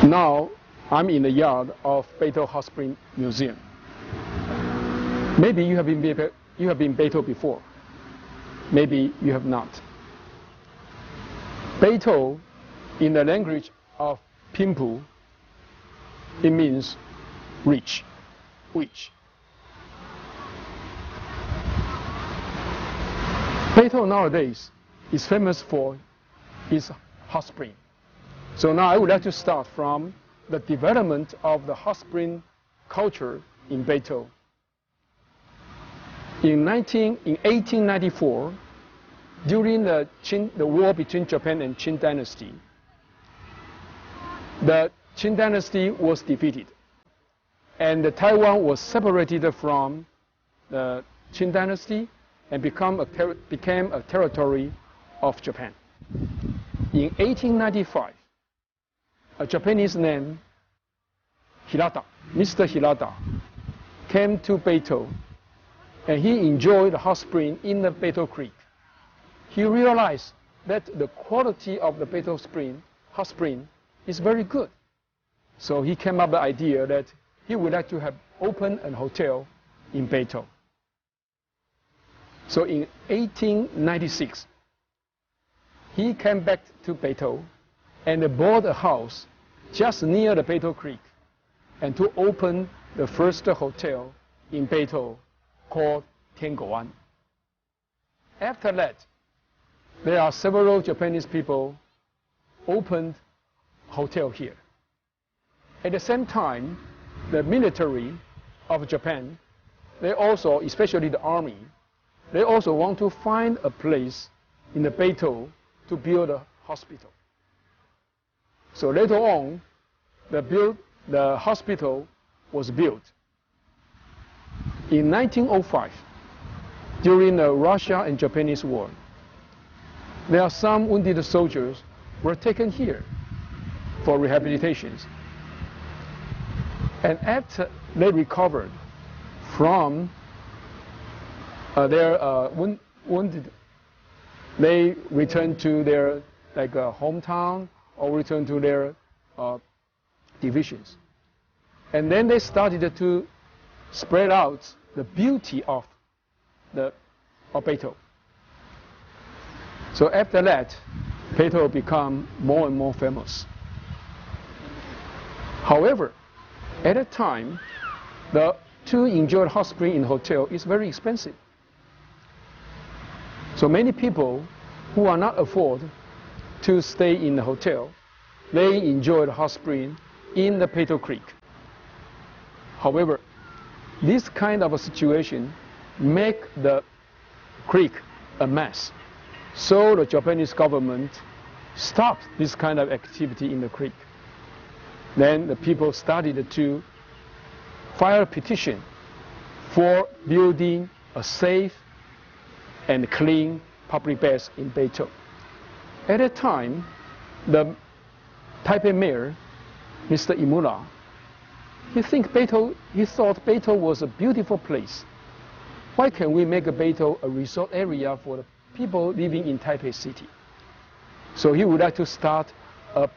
Now, I'm in the yard of BEITOU Hot Spring Museum. Maybe you have been BEITOU before. Maybe you have not. BEITOU, in the language of Pimpu, it means rich, which. BEITOU nowadays is famous for its hot spring. So now I would like to start from the development of the hot spring culture in BEITOU. In 1894, during the war between Japan and Qing dynasty, the Qing dynasty was defeated, and Taiwan was separated from the Qing dynasty and became a territory of Japan. In 1895, a Japanese named Hirata, Mr. Hirata, came to BEITOU, and he enjoyed the hot spring in the BEITOU Creek. He realized that the quality of the BEITOU hot spring is very good. So he came up with the idea that he would like to have opened a hotel in BEITOU. So in 1896, he came back to BEITOU and bought a house just near the BEITOU Creek and to open the first hotel in BEITOU called Tiangoan. After that, there are several Japanese people opened hotel here. At the same time, the military of Japan, they also, especially the army, they also want to find a place in the BEITOU to build a hospital. So later on, the hospital was built. In 1905, during the Russia and Japanese war, there are some wounded soldiers were taken here for rehabilitations. And after they recovered from their wounded, they returned to their hometown or returned to their divisions. And then they started to spread out the beauty of BEITOU. So after that, BEITOU became more and more famous. However, at that time, to enjoy hot spring in hotel is very expensive. So many people who are not afford to stay in the hotel, they enjoy the hot spring in the BEITOU Creek. However, this kind of a situation make the creek a mess. So the Japanese government stopped this kind of activity in the creek. Then the people started to file a petition for building a safe and clean public bath in BEITOU. At that time, the Taipei mayor, Mr. Imura, he thought BEITOU was a beautiful place. Why can't we make BEITOU a resort area for the people living in Taipei City? So he would like to start a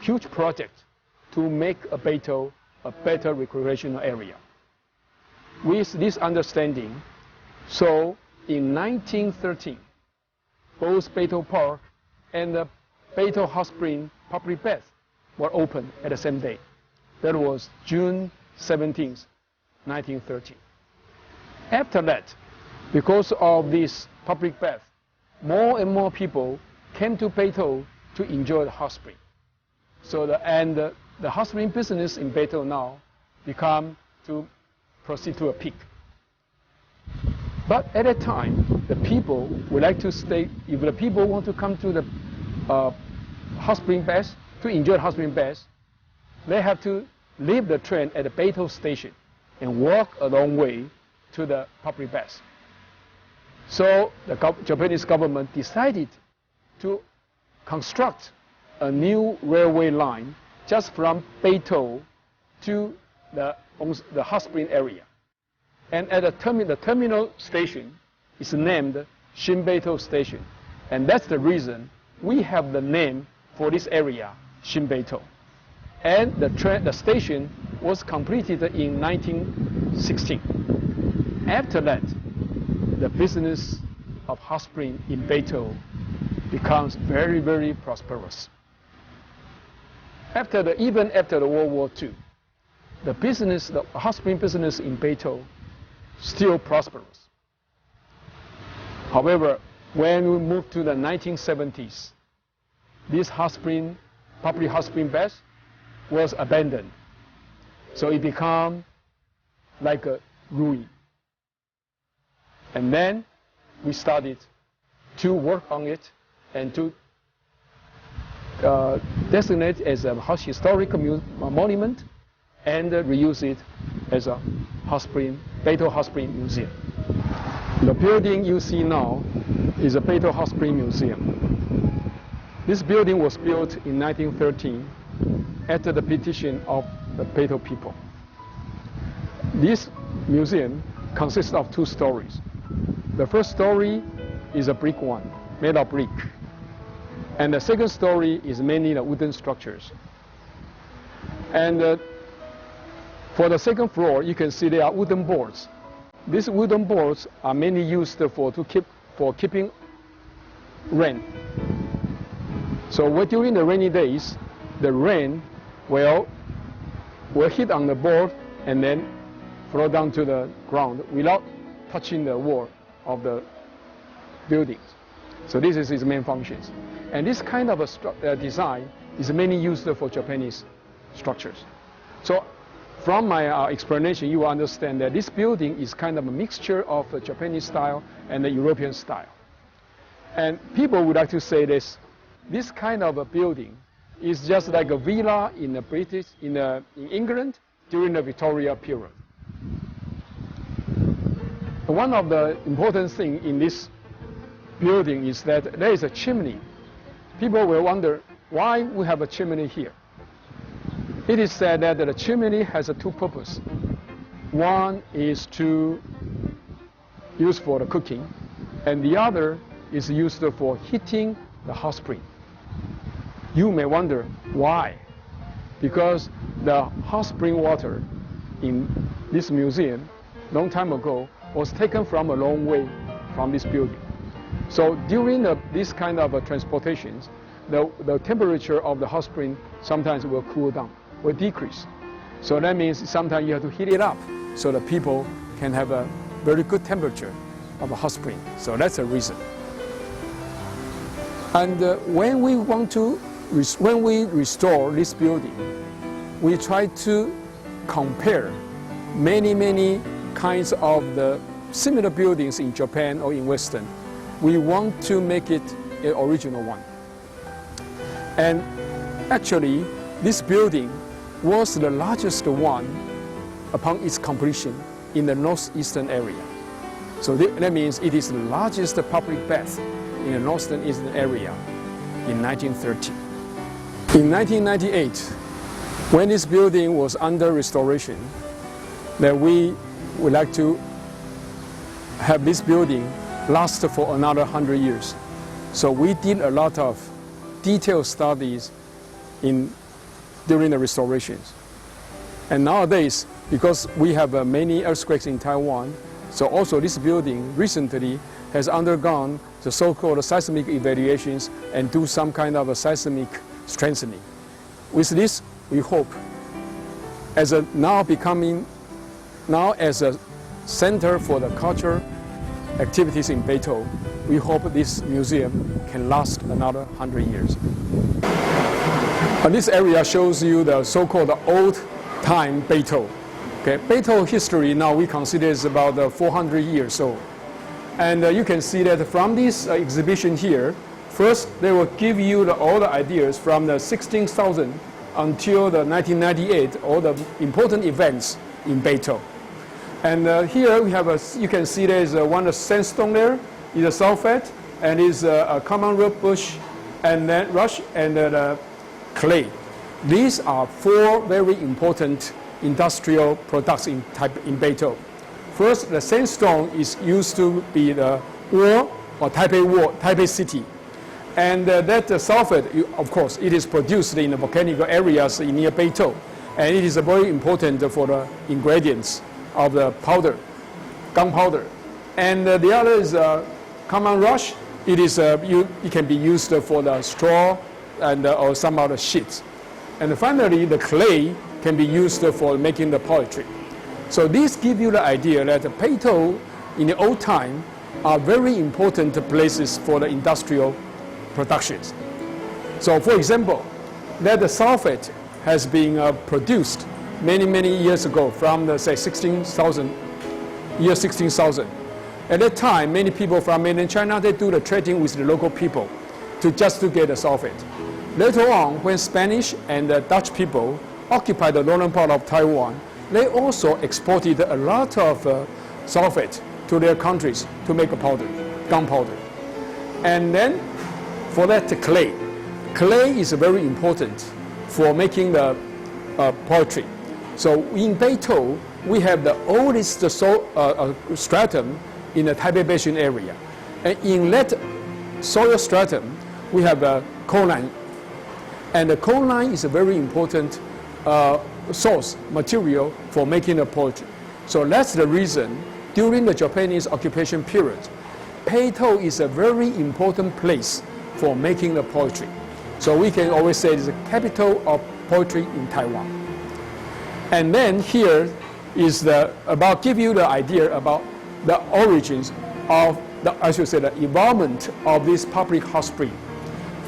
huge project to make BEITOU a better recreational area. With this understanding, so in 1913, both BEITOU Park and the BEITOU Hot Spring public bath were opened at the same day. That was June 17th, 1913. After that, because of this public bath, more and more people came to BEITOU to enjoy the hot spring. So the hot spring business in BEITOU now become to proceed to a peak. But at that time, the people would like to stay. If the people want to come to the hot spring bath to enjoy the hot spring bath, they have to leave the train at the BEITOU station and walk a long way to the public bath. So the Japanese government decided to construct a new railway line just from BEITOU to the hot spring area. And at the terminal station is named Shin-BEITOU Station. And that's the reason we have the name for this area, Shin-BEITOU. And the station was completed in 1916. After that, the business of hot spring in BEITOU becomes very, very prosperous. Even after the World War II, the hot spring business in BEITOU still prosperous. However, when we moved to the 1970s, this public hot spring bath was abandoned. So it became like a ruin. And then we started to work on it and to designate it as a historic monument and reuse it as a BEITOU Hot Spring Museum. The building you see now is a BEITOU Hot Spring Museum. This building was built in 1913 after the petition of the BEITOU people. This museum consists of 2 stories. The first story is a brick one, made of brick. And the second story is mainly the wooden structures. And for the second floor, you can see there are wooden boards. These wooden boards are mainly used for keeping rain. So during the rainy days, the rain will hit on the board and then flow down to the ground without touching the wall of the buildings. So this is its main functions. And this kind of a design is mainly used for Japanese structures. So from my explanation, you will understand that this building is kind of a mixture of the Japanese style and the European style. And people would like to say this kind of a building is just like a villa in England during the Victoria period. One of the important things in this building is that there is a chimney. People will wonder why we have a chimney here. It is said that the chimney has 2 purposes. One is to use for the cooking, and the other is used for heating the hot spring. You may wonder why. Because the hot spring water in this museum, long time ago, was taken from a long way from this building. So during this kind of transportations, the temperature of the hot spring sometimes will cool down, will decrease. So that means sometimes you have to heat it up so that people can have a very good temperature of a hot spring. So that's a reason. And when we restore this building, we try to compare many kinds of the similar buildings in Japan or in Western. We want to make it an original one. And actually, this building was the largest one upon its completion in the northeastern area. So that means it is the largest public bath in the northeastern area in 1930. In 1998, when this building was under restoration, that we would like to have this building last for another 100 years. So we did a lot of detailed studies during the restorations. And nowadays, because we have many earthquakes in Taiwan, so also this building recently has undergone the so-called seismic evaluations and do some kind of a seismic strengthening. With this, we hope, as a center for the cultural activities in BEITOU, we hope this museum can last another 100 years. And this area shows you the so-called old-time BEITOU. Okay, BEITOU history now we consider is about 400 years old. And you can see that from this exhibition here, first they will give you all the ideas from the 16,000 until the 1998, all the important events in BEITOU. And here we have you can see there is one sandstone there, is a sulfate, and is a common root bush, and then rush, and clay. These are 4 very important industrial products in BEITOU. First, the sandstone is used to be the ore or Taipei City. And that sulfate, of course, it is produced in the volcanic areas near BEITOU, and it is very important for the ingredients of the powder, gunpowder. And the other is common rush. It can be used for the straw and or some other sheets. And finally, the clay can be used for making the poetry. So this gives you the idea that BEITOU in the old time are very important places for the industrial productions. So for example, that the sulfate has been produced many years ago from the say 16,000. At that time, many people from mainland China, they do the trading with the local people just to get the sulfate. Later on, when Spanish and the Dutch people occupied the northern part of Taiwan, they also exported a lot of sulfate to their countries to make a powder, gunpowder. And then for that clay is very important for making the poetry. So in BEITOU, we have the oldest stratum in the Taipei Basin area. And in that soil stratum, we have a coal line. And the coal line is a very important source material for making the poetry. So that's the reason during the Japanese occupation period, BEITOU is a very important place for making the poetry. So we can always say it's the capital of poetry in Taiwan. And then here is give you the idea about the origins of the involvement of this public hot spring.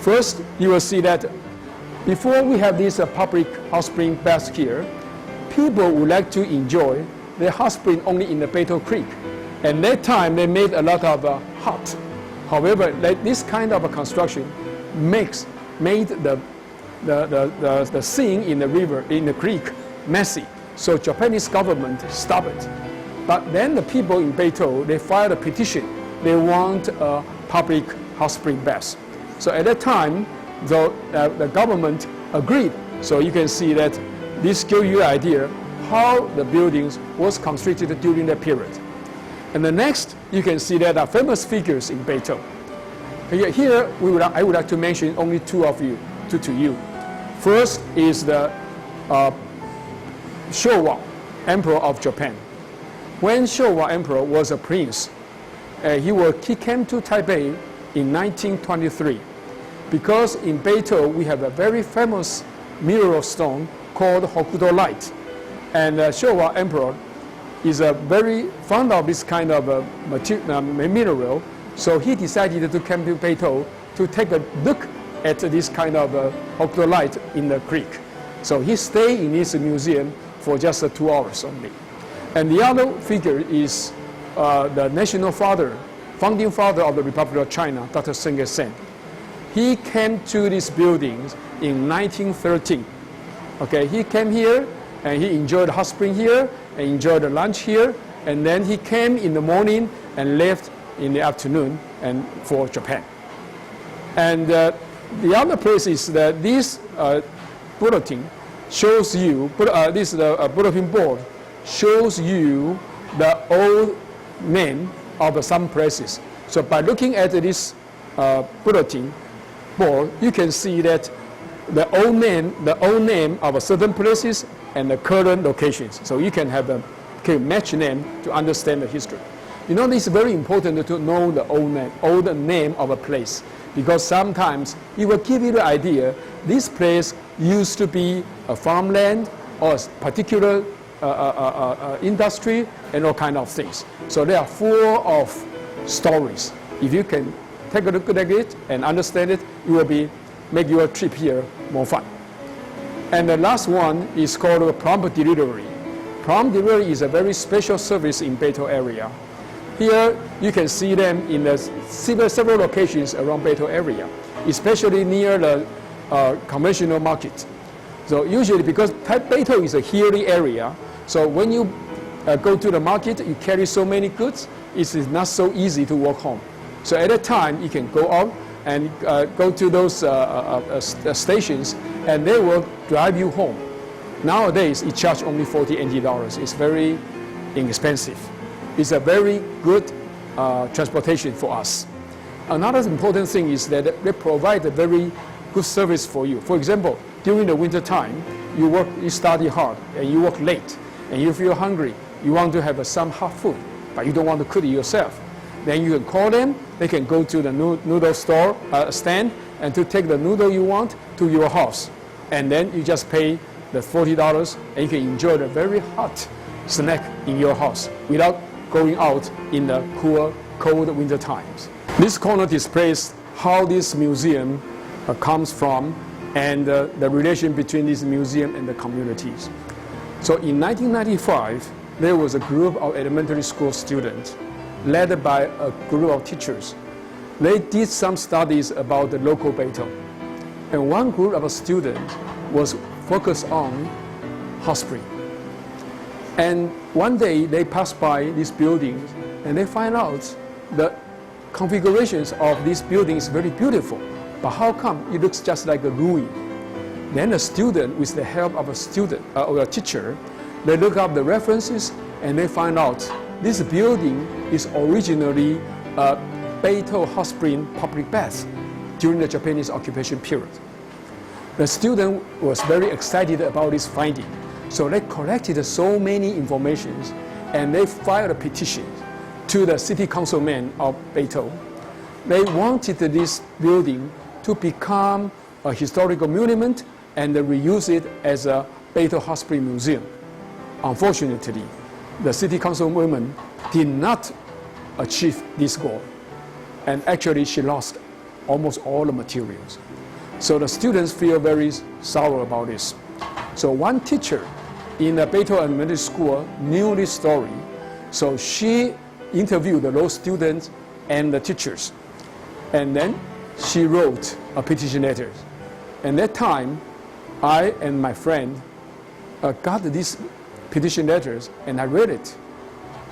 First, you will see that before we have this public hot spring bath here, people would like to enjoy the hot spring only in the BEITOU Creek. And that time they made a lot of hut. However, this kind of a construction made the scene in the river, in the creek, messy. So Japanese government stopped it. But then the people in BEITOU, they filed a petition. They want a public hot spring bath. So at that time, the government agreed. So you can see that this gives you an idea how the buildings was constructed during that period. And the next, you can see that are famous figures in BEITOU. Here, I would like to mention only two to you. First is the Showa, Emperor of Japan. When Showa Emperor was a prince, he came to Taipei in 1923. Because in BEITOU, we have a very famous mineral stone called Hokuto Light. And Showa Emperor is very fond of this kind of mineral. So he decided to come to BEITOU to take a look at this kind of Hokuto Light in the creek. So he stayed in this museum for just 2 hours only. And the other figure is the founding father of the Republic of China, Dr. Sun Yat-sen. He came to these buildings in 1913. Okay, he came here and he enjoyed the hot spring here and enjoyed the lunch here. And then he came in the morning and left in the afternoon and for Japan. And the other place is that this bulletin shows you, bulletin board shows you the old name of some places. So by looking at this bulletin board, you can see that the old name of certain places and the current locations. So you can have match name to understand the history. You know, it's very important to know the old name of a place, because sometimes it will give you the idea this place used to be a farmland or a particular industry and all kind of things. So they are full of stories. If you can take a look at it and understand it, it will make your trip here more fun. And the last one is called prompt delivery. Prompt delivery is a very special service in BEITOU area. Here you can see them in several locations around BEITOU area, especially near the conventional market. So usually, because BEITOU is a hilly area, so when you go to the market, you carry so many goods, it is not so easy to walk home. So at that time, you can go out and go to those stations, and they will drive you home. Nowadays, it charges only $40 NT. It's very inexpensive. It's a very good transportation for us. Another important thing is that they provide a very good service for you. For example, during the winter time, you study hard and you work late and you feel hungry. You want to have some hot food, but you don't want to cook it yourself. Then you can call them. They can go to the noodle store stand and to take the noodle you want to your house. And then you just pay the $40 and you can enjoy the very hot snack in your house without going out in the cold winter times. This corner displays how this museum comes from and the relation between this museum and the communities. So in 1995, there was a group of elementary school students led by a group of teachers. They did some studies about the local BEITOU. And one group of students was focused on hot spring. And one day they passed by these buildings and they find out the configurations of these buildings very beautiful. But how come it looks just like a ruin? Then a student, with the help of a student or a teacher, they look up the references and they find out this building is originally a BEITOU hot spring public bath during the Japanese occupation period. The student was very excited about this finding, so they collected so many informations and they filed a petition to the city councilman of BEITOU. They wanted this building to become a historical monument and reuse it as a BEITOU hot spring museum. Unfortunately, the city councilwoman did not achieve this goal, and actually she lost almost all the materials. So the students feel very sour about this. So one teacher in the BEITOU Elementary School knew this story, so she interviewed those students and the teachers, and then she wrote a petition letter. And that time, I and my friend got these petition letters and I read it.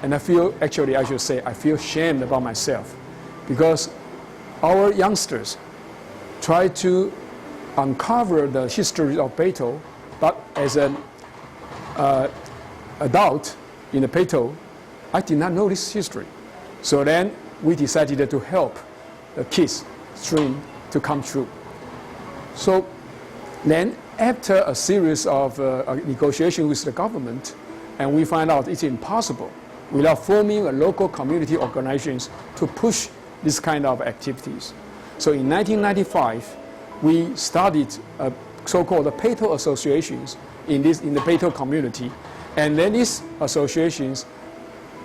And I feel, actually I should say, I feel ashamed about myself because our youngsters try to uncover the history of BEITOU, but as an adult in the BEITOU, I did not know this history. So then we decided to help the kids' dream to come true. So then after a series of negotiations with the government, and we find out it's impossible without forming a local community organizations to push this kind of activities. So in 1995, we started so-called BEITOU associations in the BEITOU community, and then these associations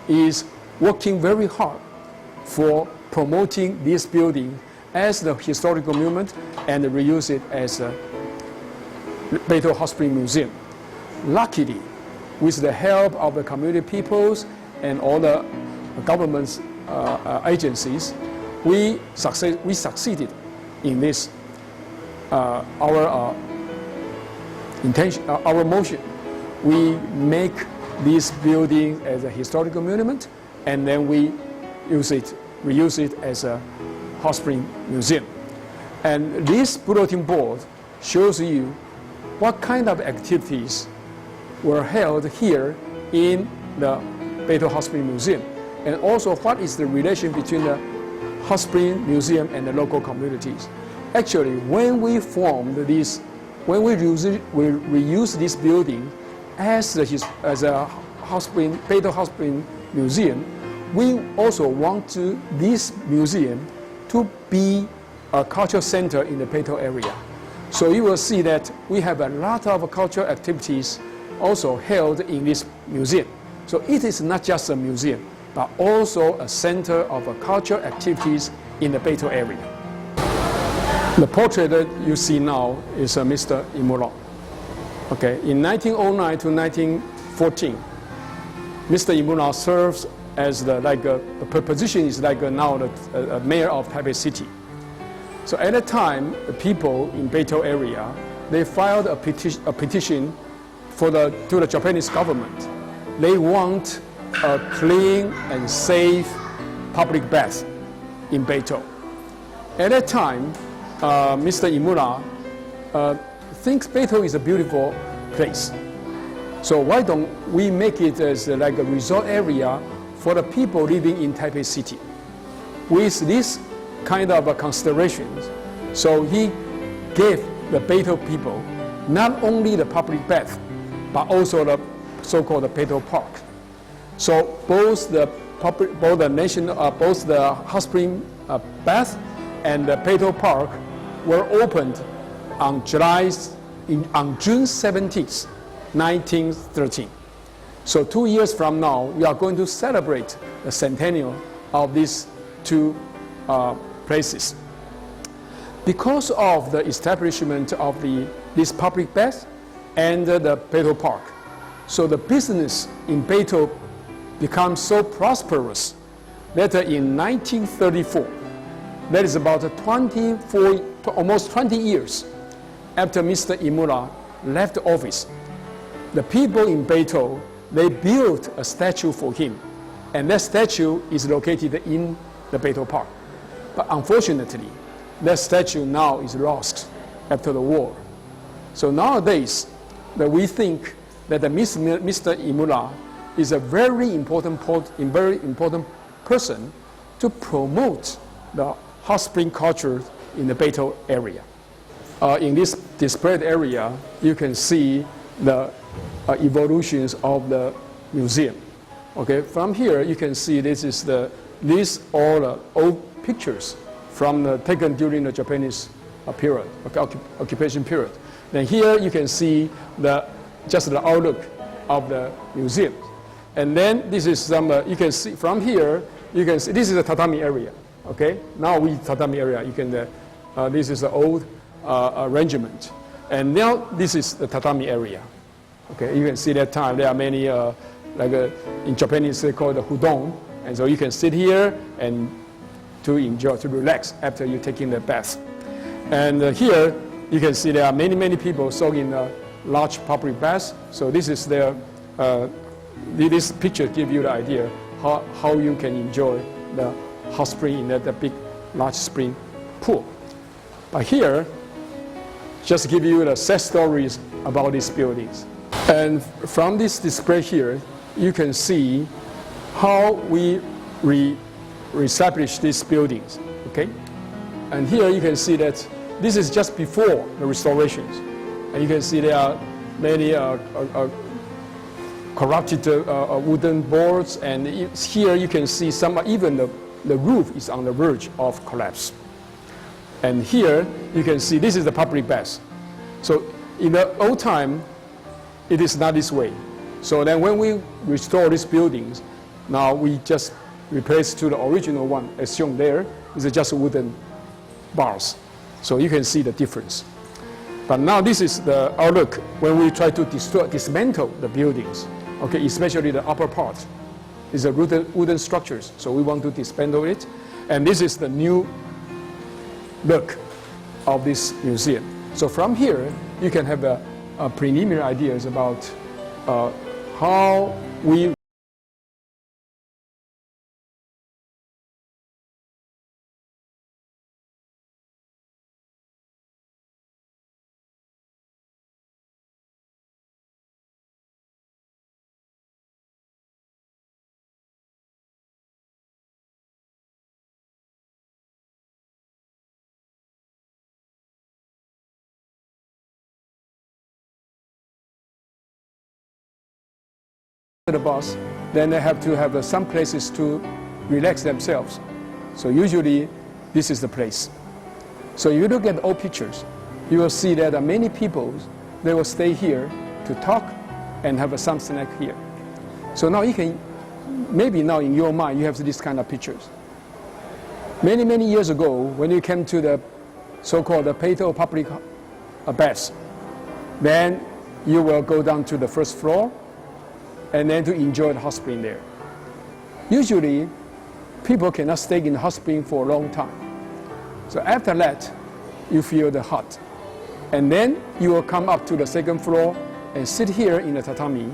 is working very hard for promoting this building as the historical monument and reuse it as a BEITOU hot spring museum. Luckily, with the help of the community peoples and all the government's agencies, we succeeded in this. Our intention, our motion, we make this building as a historical monument, and then we reuse it as a hot spring museum. And this bulletin board shows you what kind of activities were held here in the BEITOU Hot Spring Museum, and also what is the relation between the Hot Spring Museum and the local communities. Actually, when we formed this, when we reuse this building as a BEITOU Hot Spring Museum, we also want this museum to be a cultural center in the BEITOU area. So you will see that we have a lot of cultural activities also held in this museum. So it is not just a museum, but also a center of cultural activities in the BEITOU area. The portrait that you see now is Mr. Imura. Okay, in 1909 to 1914, Mr. Imura serves as the position is now the mayor of Taipei City. So at that time, the people in BEITOU area, they filed a petition to the Japanese government. They want a clean and safe public bath in BEITOU. At that time, Mr. Imura thinks BEITOU is a beautiful place. So why don't we make it as like a resort area for the people living in Taipei City? With this kind of considerations. So he gave the BEITOU people not only the public bath, but also the so-called BEITOU Park. So both the hot spring bath and the BEITOU Park were opened on June 17th, 1913. So 2 years from now, we are going to celebrate the centennial of these two places. Because of the establishment of this public bath and the BEITOU Park, so the business in BEITOU becomes so prosperous that in 1934, that is about almost 20 years after Mr. Imura left office, the people in BEITOU, they built a statue for him, and that statue is located in the BEITOU Park. But unfortunately, that statue now is lost after the war. So nowadays, that we think that Mr. Imura is a very important person to promote the hot spring culture in the BEITOU area. In this displayed area, you can see the evolutions of the museum. Okay, from here you can see these all old pictures taken during the Japanese period, occupation period. Then here you can see just the outlook of the museum. And then this is you can see from here, you can see this is the tatami area. Okay, now tatami area. This is the old arrangement. And now this is the tatami area. Okay, you can see that time there are many, in Japanese they call it the hudon. And so you can sit here and to relax after you taking the bath. And here you can see there are many people soaking in large public baths. So this is this picture gives you the idea how you can enjoy the hot spring in that big large spring pool. But here, just give you the sad stories about these buildings. And from this display here, you can see how we reestablish these buildings. Okay, and here you can see that this is just before the restorations, and you can see there are many corrupted wooden boards, and here you can see even the roof is on the verge of collapse. And here you can see this is the public bath. So in the old time, it is not this way. So then when we restore these buildings, now we just replace to the original one as shown there. It's just wooden bars. So you can see the difference. But now this is the outlook when we try to dismantle the buildings. Okay, especially the upper part is a wooden structures. So we want to dismantle it. And this is the new look of this museum. So from here, you can have a preliminary ideas about how we the bus, then they have to have some places to relax themselves. So usually this is the place. So you look at old pictures, you will see that many people, they will stay here to talk and have some snack here. So now you can, maybe now in your mind you have this kind of pictures. Many years ago, when you came to the so-called BEITOU public baths, then you will go down to the first floor and then to enjoy the hot spring there. Usually, people cannot stay in the hot spring for a long time. So after that, you feel the hot. And then you will come up to the second floor and sit here in the tatami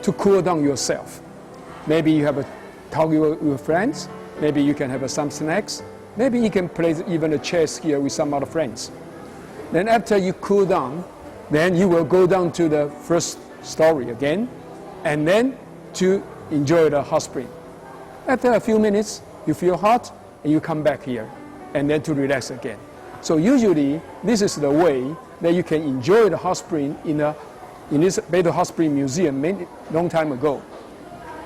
to cool down yourself. Maybe you have a talk with your friends, maybe you can have some snacks, maybe you can play even a chess here with some other friends. Then after you cool down, then you will go down to the first story again, and then to enjoy the hot spring. After a few minutes, you feel hot, and you come back here. and then to relax again. So usually, this is the way that you can enjoy the hot spring in this BEITOU Hot Spring Museum long time ago.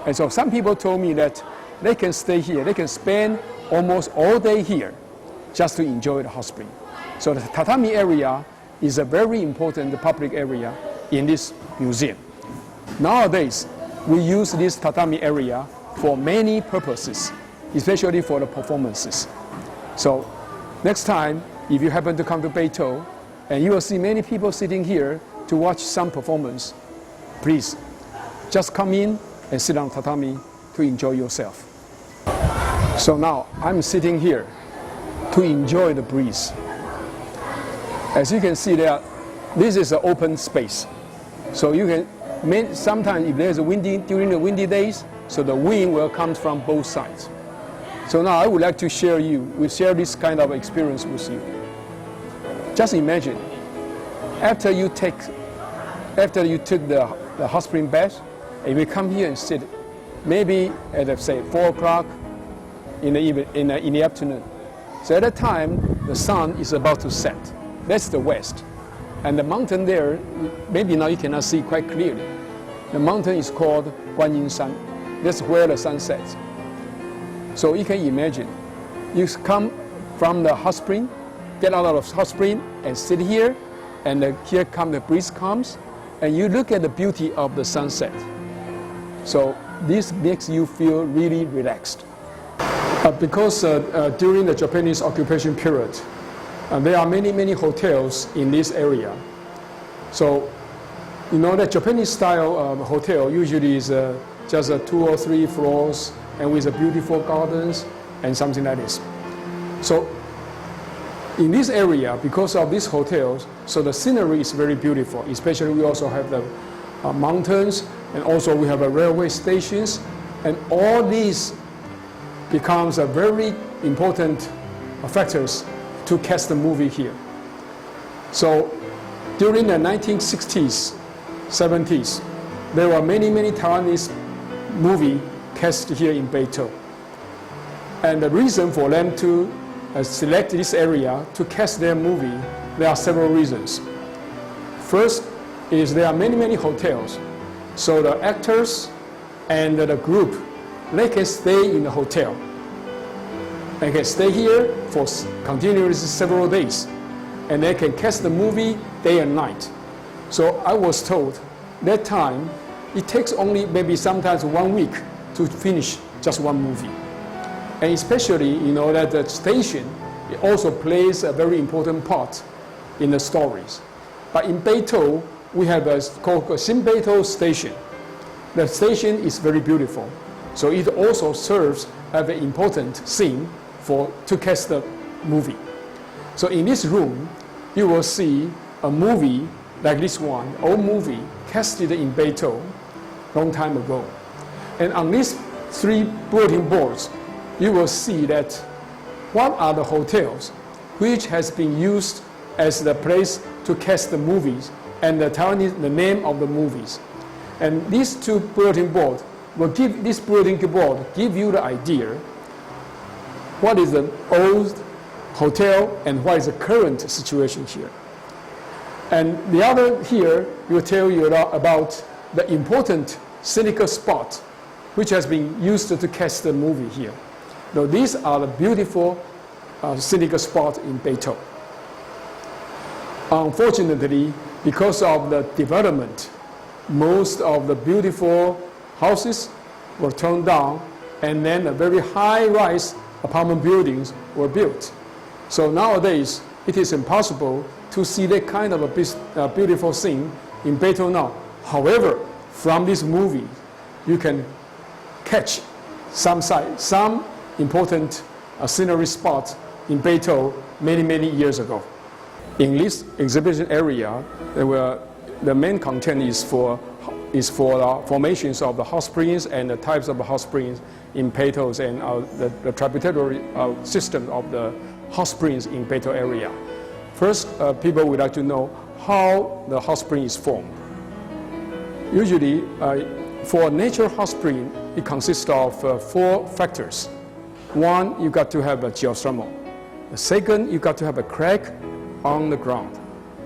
And so some people told me that they can stay here, they can spend almost all day here just to enjoy the hot spring. So the tatami area is a very important public area in this museum. Nowadays, we use this tatami area for many purposes, especially for the performances. So next time, if you happen to come to BEITOU, and you will see many people sitting here to watch some performance, please just come in and sit on tatami to enjoy yourself. So now I'm sitting here to enjoy the breeze. As you can see there, this is an open space. So you can, sometimes if there's a during the windy days, so the wind will come from both sides. So now I would like to share this kind of experience with you. Just imagine, after you took the hot spring bath, and you come here and sit, maybe at say 4 o'clock in the afternoon. So at that time, the sun is about to set. That's the west, and the mountain there, maybe now you cannot see quite clearly. The mountain is called Guanyin-san. That's where the sun sets. So you can imagine, you come from the hot spring, get out of the hot spring and sit here, and here the breeze comes, and you look at the beauty of the sunset. So this makes you feel really relaxed. Because during the Japanese occupation period, there are many hotels in this area. So you know that Japanese style hotel usually is just 2 or 3 floors and with beautiful gardens and something like this. So in this area, because of these hotels, so the scenery is very beautiful. Especially we also have the mountains, and also we have railway stations, and all these becomes a very important factors to cast the movie here. So during the 1960s, 70s, there were many Taiwanese movies cast here in BEITOU. And the reason for them to select this area to cast their movie, there are several reasons. First is there are many hotels. So the actors and the group, they can stay in the hotel. They can stay here for continuously several days. And they can cast the movie day and night. So I was told that time, it takes only maybe sometimes 1 week to finish just one movie. And especially, you know, that the station, it also plays a very important part in the stories. But in BEITOU, we have a called BEITOU station. The station is very beautiful. So it also serves as an important scene to cast the movie. So in this room, you will see a movie like this one, old movie, casted in BEITOU long time ago. And on these 3 bulletin boards, you will see that what are the hotels which has been used as the place to cast the movies and the name of the movies. And these 2 bulletin boards will give you the idea what is the old hotel and what is the current situation here. And the other here will tell you about the important scenic spot which has been used to cast the movie here. Now these are the beautiful scenic spots in BEITOU. Unfortunately, because of the development, most of the beautiful houses were torn down, and then a very high-rise apartment buildings were built. So nowadays, it is impossible to see that kind of a beautiful scene in BEITOU now. However, from this movie, you can catch some important scenery spots in BEITOU many years ago. In this exhibition area, the main content is for formations of the hot springs and the types of hot springs in BEITOU and the tributary system of the hot springs in BEITOU area. First, people would like to know how the hot spring is formed. Usually, for a natural hot spring, it consists of 4 factors. One, you got to have a geothermal. The second, you got to have a crack on the ground.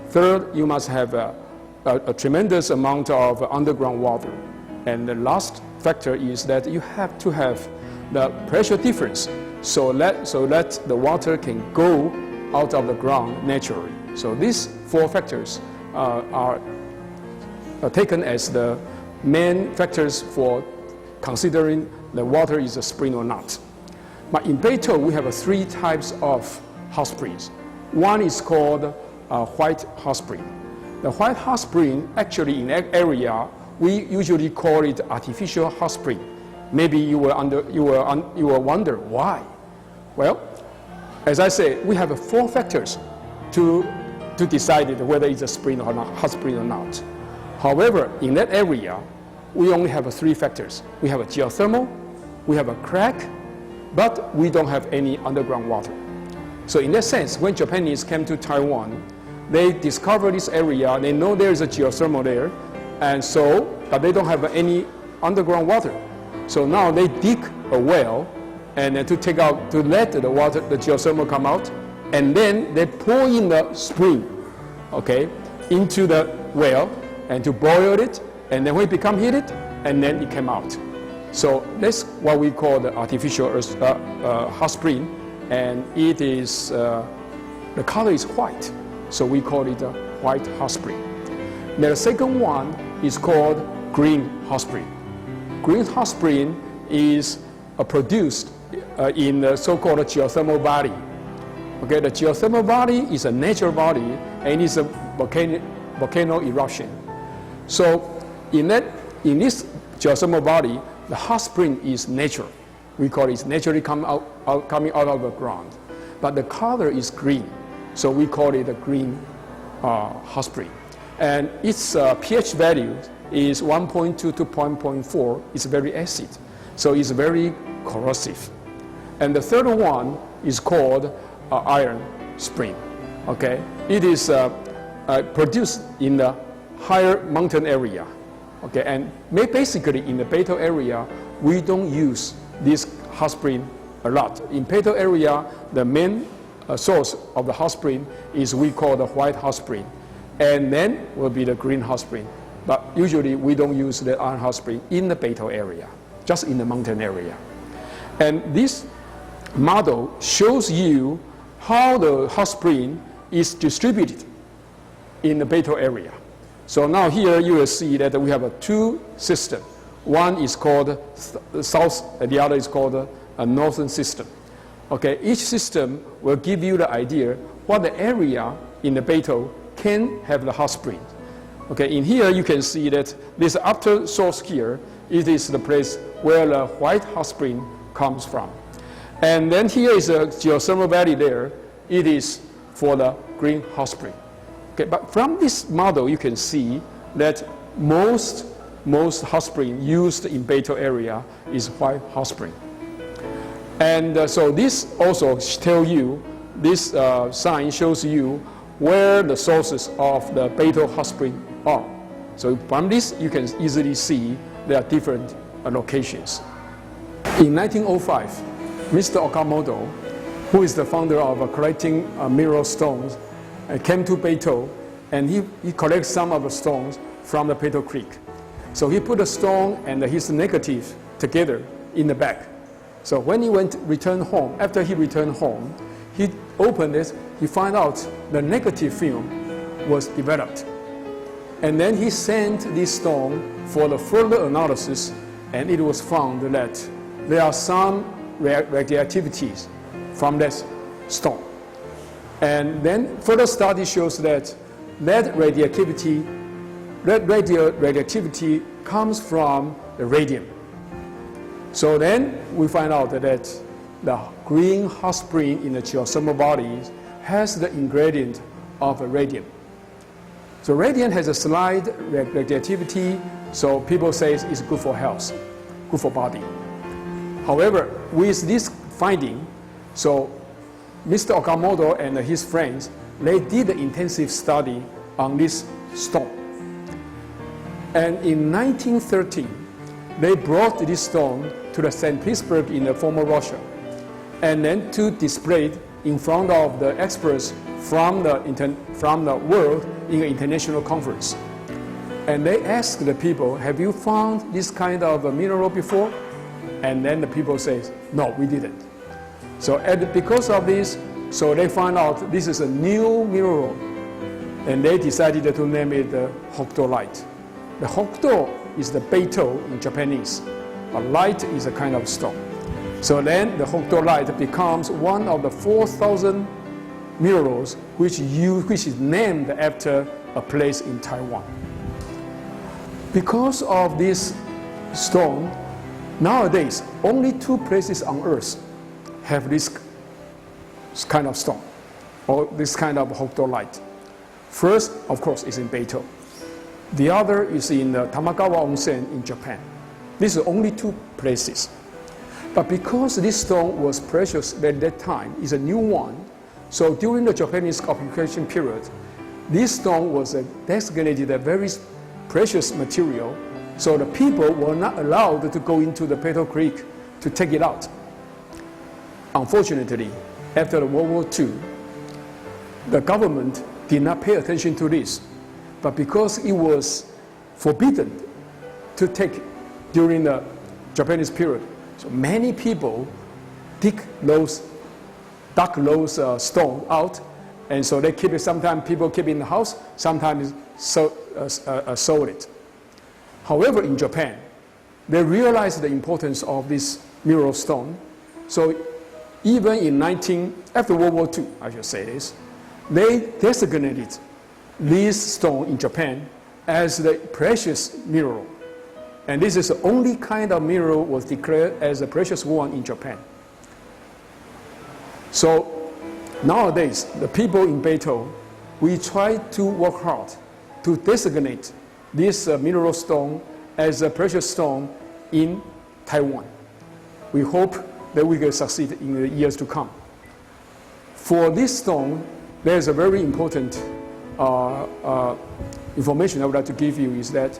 Third, you must have a tremendous amount of underground water. And the last factor is that you have to have the pressure difference so that the water can go out of the ground naturally. So these four factors are taken as the main factors for considering the water is a spring or not. But in BEITOU, we have three types of hot springs. One is called white hot spring. The white hot spring, actually in that area, we usually call it artificial hot spring. Maybe you will wonder why. Well, as I said, we have four factors to decide whether it's a spring or not, hot spring or not. However, in that area, we only have three factors. We have a geothermal, we have a crack, but we don't have any underground water. So in that sense, when Japanese came to Taiwan, they discovered this area, they know there is a geothermal there, and so, but they don't have any underground water. So now they dig a well, and to let the water, the geothermal come out, and then they pour in the spring, okay, into the well, and to boil it, and then when it become heated, and then it came out. So that's what we call the artificial hot spring, and it is, the color is white, so we call it a white hot spring. Now the second one is called green hot spring. Green hot spring is produced in the so-called geothermal body. Okay, the geothermal body is a natural body and it's a volcano eruption. So in this geothermal body, the hot spring is natural. We call it naturally coming out of the ground. But the color is green, so we call it a green hot spring. And its pH value is 1.2 to 0.4. It's very acid, so it's very corrosive. And the third one is called iron spring. Okay, it is produced in the higher mountain area. Okay, and basically in the BEITOU area, we don't use this hot spring a lot. In BEITOU area, the main source of the hot spring is we call the white hot spring, and then will be the green hot spring. But usually we don't use the iron hot spring in the BEITOU area, just in the mountain area. And this model shows you how the hot spring is distributed in the BEITOU area. So now here you will see that we have two systems. One is called south, and the other is called a northern system. Okay, each system will give you the idea what the area in the BEITOU can have the hot spring. Okay, in here you can see that this upper source here, it is the place where the white hot spring comes from. And then here is a geothermal valley there. It is for the green hot spring. Okay, but from this model you can see that most hot spring used in BEITOU area is white hot spring. And so this also tells you, this sign shows you where the sources of the BEITOU hot spring are. So from this you can easily see there are different locations. In 1905, Mr. Okamoto, who is the founder of collecting mineral stones, came to BEITOU, and he collected some of the stones from the BEITOU Creek. So he put the stone and his negative together in the bag. So when he returned home, after he returned home, he opened it, he found out the negative film was developed. And then he sent this stone for the further analysis, and it was found that there are some radioactivities from that stone. And then further study shows that radioactivity comes from the radium. So then we find out that the green hot spring in the geothermal bodies has the ingredient of radium. So radium has a slight radioactivity, so people say it's good for health, good for body. However, with this finding, so Mr. Okamoto and his friends, they did an intensive study on this stone. And in 1913, they brought this stone to the St. Petersburg in the former Russia, and then to display it in front of the experts from the world in an international conference. And they asked the people, have you found this kind of a mineral before? And then the people say, no, we didn't. So because of this, so they found out this is a new mineral, and they decided to name it the Hokuto-light. The Hokuto is the BEITOU in Japanese. A light is a kind of stone. So then the Hokuto-light becomes one of the 4,000 minerals which is named after a place in Taiwan. Because of this stone, nowadays only 2 places on earth have this kind of stone, or this kind of Hokuto-light. First, of course, is in BEITOU. The other is in Tamagawa Onsen in Japan. These are only 2 places. But because this stone was precious at that time, it's a new one, so during the Japanese occupation period, this stone was designated a very precious material, so the people were not allowed to go into the BEITOU Creek to take it out. Unfortunately, after World War II, the government did not pay attention to this, but because it was forbidden to take during the Japanese period, so many people dug those stones out, and so they keep it. Sometimes people keep it in the house, sometimes sold it. However, in Japan, they realized the importance of this mineral stone. So even after World War II, I should say this, they designated this stone in Japan as the precious mineral. And this is the only kind of mineral was declared as a precious one in Japan. So nowadays, the people in BEITOU, we try to work hard to designate this mineral stone as a precious stone in Taiwan. We hope that we can succeed in the years to come. For this stone, there's a very important information I would like to give you is that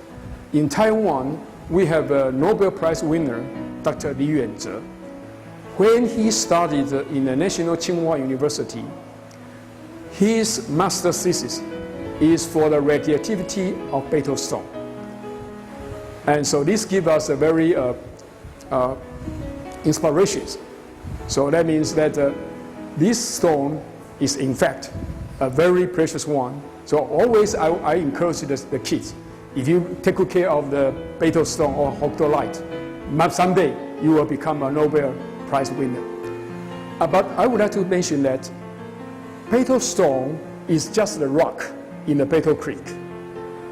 in Taiwan, we have a Nobel Prize winner, Dr. Li Yuanzhe. When he studied in the National Tsinghua University, his master's thesis is for the radioactivity of BEITOU stone. And so this gives us a very inspirations. So that means that this stone is in fact a very precious one. So always I encourage the kids, if you take good care of the BEITOU stone or Hokuto-light, someday you will become a Nobel Prize winner. But I would like to mention that BEITOU stone is just the rock in the BEITOU Creek.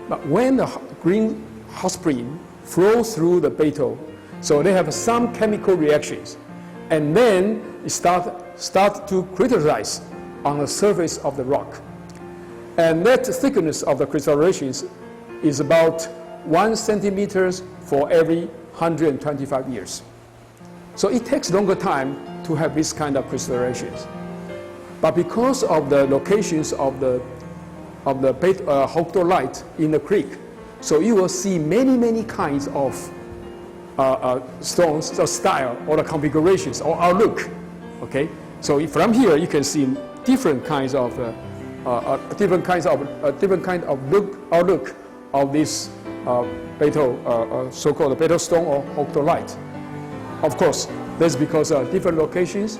But when the green hot spring flows through the BEITOU, so they have some chemical reactions, and then it start to crystallize on the surface of the rock. And that thickness of the crystallizations is about 1 centimeter for every 125 years. So it takes longer time to have this kind of crystallizations. But because of the locations of the Hokuto-light in the creek, so you will see many kinds of stones, the style or the configurations or outlook. Okay, so from here you can see different kinds of outlook of this BEITOU, so-called BEITOU stone or Hokuto-light. Of course, that's because of different locations,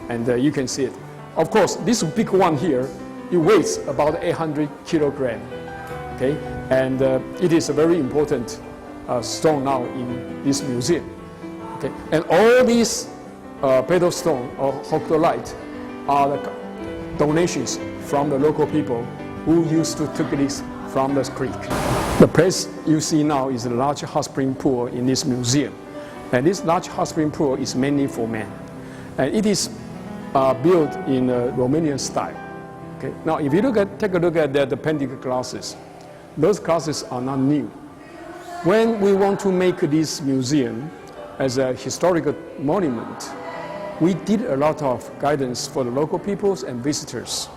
and you can see it. Of course, this big one here, it weighs about 800 kilograms. Okay, and it is a very important stone now in this museum. Okay, and all these BEITOU stone or Hokuto-light are the donations from the local people who used to take this from the creek. The place you see now is a large hot spring pool in this museum. And this large hot spring pool is mainly for men. And it is built in a Romanian style. Okay. Now, if you take a look at the painted glasses, those glasses are not new. When we want to make this museum as a historical monument, we did a lot of guidance for the local peoples and visitors.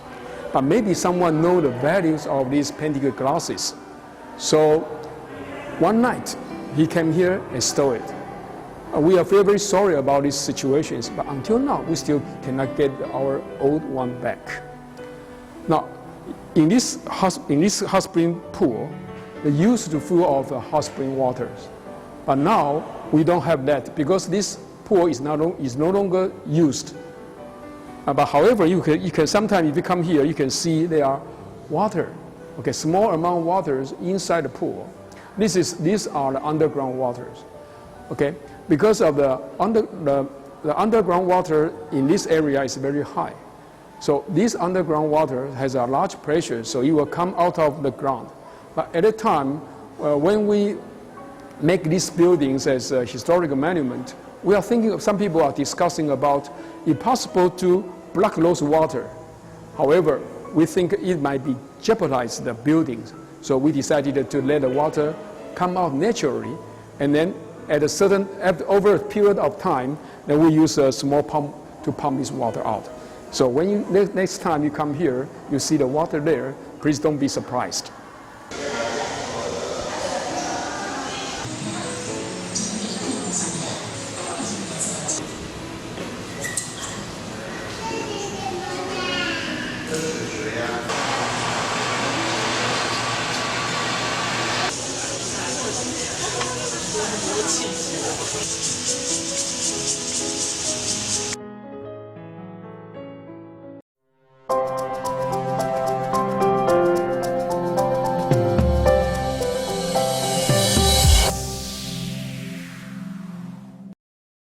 But maybe someone knows the values of these painted glasses. So one night, he came here and stole it. we are very, very sorry about these situations, but until now, we still cannot get our old one back. Now, in this hot spring pool, they used to full of hot spring waters. But now, we don't have that because this pool is no longer used. But however, you can sometimes, if you come here, you can see there are water, okay, small amount of waters inside the pool. These are the underground waters, okay? Because of the underground water in this area is very high. So this underground water has a large pressure, so it will come out of the ground. But at the time, when we make these buildings as a historical monument, we are thinking of, some people are discussing about if possible to block those water. However, we think it might be jeopardize the buildings. So we decided to let the water come out naturally, and then over a period of time, then we use a small pump to pump this water out. So when next time you come here, you see the water there, please don't be surprised.